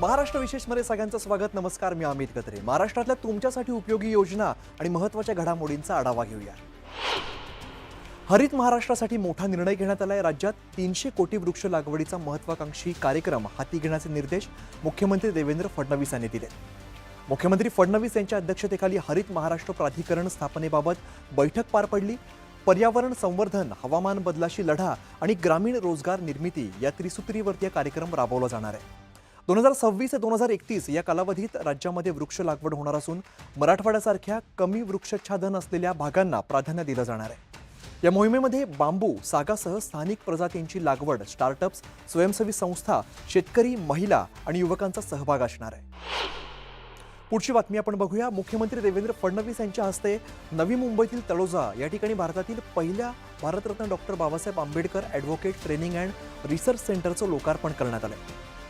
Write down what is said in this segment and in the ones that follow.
महाराष्ट्र विशेषमध्ये सगळ्यांचं स्वागत. नमस्कार, मी अमित कत्रे. महाराष्ट्रातल्या तुमच्यासाठी उपयोगी योजना आणि महत्त्वाच्या घडामोडींचा आढावा घेऊया. हरित महाराष्ट्रासाठी मोठा निर्णय घेण्यात आलाय. राज्यात 300 कोटी वृक्ष लागवडीचा महत्त्वाकांक्षी कार्यक्रम हाती घेण्याचे निर्देश मुख्यमंत्री देवेंद्र फडणवीस यांनी दिले. मुख्यमंत्री फडणवीस यांच्या अध्यक्षतेखाली हरित महाराष्ट्र प्राधिकरण स्थापनेबाबत बैठक पार पडली. पर्यावरण संवर्धन, हवामान बदलाशी लढा आणि ग्रामीण रोजगार निर्मिती या त्रिसूत्रीवरती कार्यक्रम राबवला जाणार आहे. 2026 ते 2031 या कालावधीत राज्यामध्ये वृक्ष लागवड होणार असून मराठवाड्यासारख्या कमी वृक्षाच्छादन असलेल्या भागांना प्राधान्य दिलं जाणार आहे. या मोहिमेमध्ये बांबू, सागासह स्थानिक प्रजातींची लागवड, स्टार्टअप्स, स्वयंसेवी संस्था, शेतकरी, महिला आणि युवकांचा सहभाग असणार आहे. पुढची बातमी आपण बघूया. मुख्यमंत्री देवेंद्र फडणवीस यांच्या हस्ते नवी मुंबईतील तळोजा या ठिकाणी भारतातील पहिल्या Bharat Ratna doctor Babasaheb Ambedkar advocate training and research सेंटरचं लोकार्पण करण्यात आलं.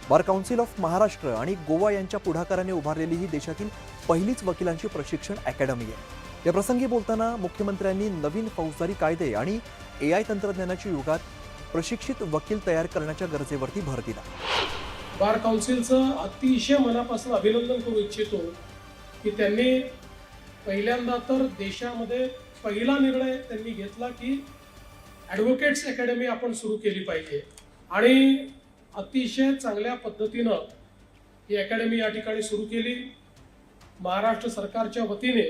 बार काउन्सिल ऑफ महाराष्ट्र आणि गोवा यांच्या पुढाकाराने उभारलेली ही देशातील पहिलीच वकिलांची प्रशिक्षण अकॅडमी आहे. या प्रसंगी बोलताना मुख्यमंत्र्यांनी नवीन फौजदारी कायदे आणि AI तंत्रज्ञानाच्या युगात प्रशिक्षित वकील तयार करण्याच्या गरजेवरती भर दिला. बार काउन्सिलचं अतिशय मनापासून अभिनंदन करू इच्छितो की त्यांनी पहिल्यांदा तर देशामध्ये पहिला निर्णय त्यांनी घेतला की ॲडव्होकेट्स अकॅडमी आपण सुरू केली पाहिजे आणि अतिशय चांगल्या पद्धतीनं ही अकॅडमी या ठिकाणी सुरू केली. महाराष्ट्र सरकारच्या वतीने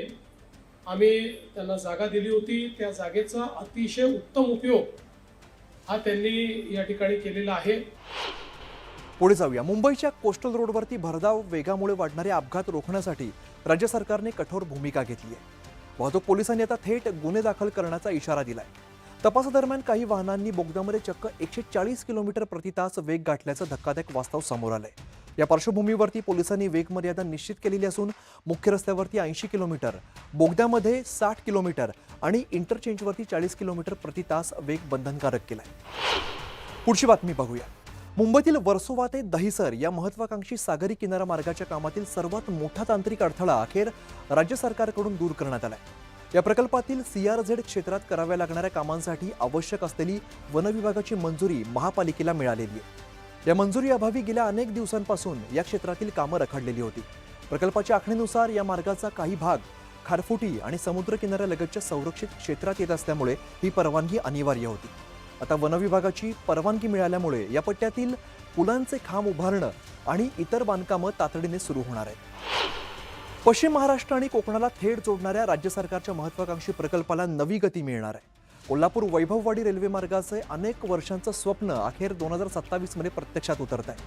आम्ही त्यांना जागा दिली होती. त्या जागेचा अतिशय उत्तम उपयोग हा त्यांनी या ठिकाणी केलेला आहे. पुढे जाऊया. मुंबईच्या कोस्टल रोडवरती भरधाव वेगामुळे वाढणारे अपघात रोखण्यासाठी राज्य सरकारने कठोर भूमिका घेतली आहे. वाहतूक पोलिसांनी आता थेट गुन्हे दाखल करण्याचा इशारा दिलाय. तपासादरम्यान काही वाहनांनी बोगद्यामध्ये चक्क 140 किलोमीटर प्रति तास वेग गाठल्याचं धक्कादायक वास्तव समोर आलंय. या पार्श्वभूमीवरती पोलिसांनी वेग मर्यादा निश्चित केलेली असून मुख्य रस्त्यावरती 80 किलोमीटर, बोगद्यामध्ये 60 किलोमीटर आणि इंटरचेंजवरती 40 किलोमीटर प्रति तास वेग बंधनकारक केलाय. पुढची बातमी बघूया. मुंबईतील वर्सोवा ते दहिसर या महत्त्वाकांक्षी सागरी किनारा मार्गाच्या कामातील सर्वात मोठा तांत्रिक अडथळा अखेर राज्य सरकारकडून दूर करण्यात आलाय. या प्रकल्पातील CRZ क्षेत्रात कराव्या लागणाऱ्या कामांसाठी आवश्यक असलेली वन विभागाची मंजुरी महापालिकेला मिळालेली आहे. या मंजुरी अभावी गेल्या अनेक दिवसांपासून या क्षेत्रातील कामं रखडलेली होती. प्रकल्पाच्या आखणीनुसार या मार्गाचा काही भाग खारफुटी आणि समुद्र किनाऱ्यालगतच्या संरक्षित क्षेत्रात येत असल्यामुळे ही परवानगी अनिवार्य होती. आता वन विभागाची परवानगी मिळाल्यामुळे या पट्ट्यातील पुलांचे खांब उभारणं आणि इतर बांधकामं तातडीने सुरू होणार आहेत. पश्चिम महाराष्ट्र आणि कोकणाला थेट जोडणाऱ्या राज्य सरकारच्या महत्त्वाकांक्षी प्रकल्पाला नवी गती मिळणार आहे. कोल्हापूर वैभववाडी रेल्वे मार्गाचे अनेक वर्षांचं स्वप्न अखेर 2027 मध्ये प्रत्यक्षात उतरत आहे.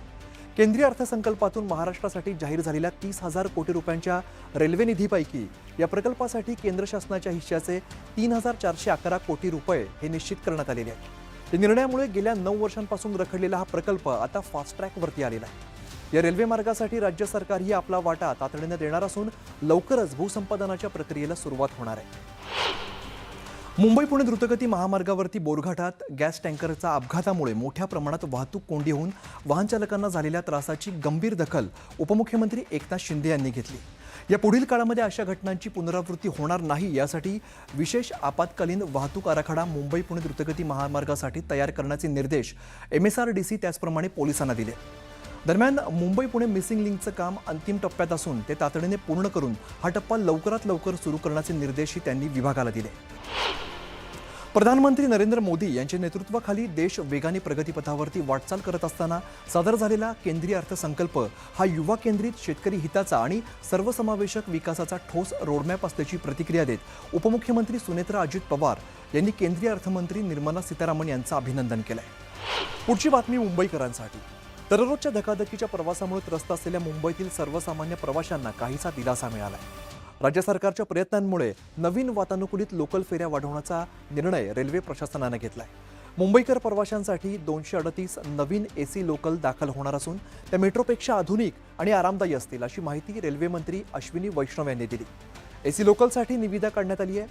केंद्रीय अर्थसंकल्पातून महाराष्ट्रासाठी जाहीर झालेल्या 30,000 कोटी रुपयांच्या रेल्वे निधीपैकी या प्रकल्पासाठी केंद्र शासनाच्या हिश्श्याचे 3,411 कोटी रुपये हे निश्चित करण्यात आलेले आहेत. या निर्णयामुळे गेल्या 9 वर्षांपासून रखडलेला हा प्रकल्प आता फास्ट ट्रॅकवरती आलेला आहे. या रेल्वे मार्गासाठी राज्य सरकारही आपला वाटा तातडीने देणार असून लवकरच भूसंपादनाच्या प्रक्रियेला सुरुवात होणार आहे. मुंबई पुणे द्रुतगती महामार्गावरती बोरघाटात गॅस टँकरचा अपघातामुळे मोठ्या प्रमाणात वाहतूक कोंडी होऊन वाहनचालकांना झालेल्या त्रासाची गंभीर दखल उपमुख्यमंत्री एकनाथ शिंदे यांनी घेतली. या पुढील काळामध्ये अशा घटनांची पुनरावृत्ती होणार नाही यासाठी विशेष आपत्कालीन वाहतूक आराखडा मुंबई पुणे द्रुतगती महामार्गासाठी तयार करण्याचे निर्देश MSRDC त्याचप्रमाणे पोलिसांना दिले. दरम्यान मुंबई पुणे मिसिंग लिंकचं काम अंतिम टप्प्यात असून ते तातडीने पूर्ण करून हा टप्पा लवकरात लवकर सुरू करण्याचे निर्देशही त्यांनी विभागाला दिले. प्रधानमंत्री नरेंद्र मोदी यांच्या नेतृत्वाखाली देश वेगाने प्रगतीपथावरती वाटचाल करत असताना सादर झालेला केंद्रीय अर्थसंकल्प हा युवा केंद्रित, शेतकरी हिताचा आणि सर्वसमावेशक विकासाचा ठोस रोडमॅप असल्याची प्रतिक्रिया देत उपमुख्यमंत्री सुनेत्रा अजित पवार यांनी केंद्रीय अर्थमंत्री निर्मला सीतारामन यांचं अभिनंदन केलंय. पुढची बातमी मुंबईकरांसाठी. दररोजच्या धकाधकीच्या प्रवासामुळे त्रस्त असलेल्या मुंबईतील सर्वसामान्य प्रवाशांना काहीसा दिलासा मिळाला. राज्य सरकारच्या प्रयत्नांमुळे नवीन वातानुकूलित लोकल फेऱ्या वाढवण्याचा निर्णय रेल्वे प्रशासनाने घेतलाय. मुंबईकर प्रवाशांसाठी 238 नवीन AC लोकल दाखल होणार असून त्या मेट्रोपेक्षा आधुनिक आणि आरामदायी असतील अशी माहिती रेल्वे मंत्री अश्विनी वैष्णव यांनी दिली. AC लोकलसाठी निविदा काढण्यात आली आहे.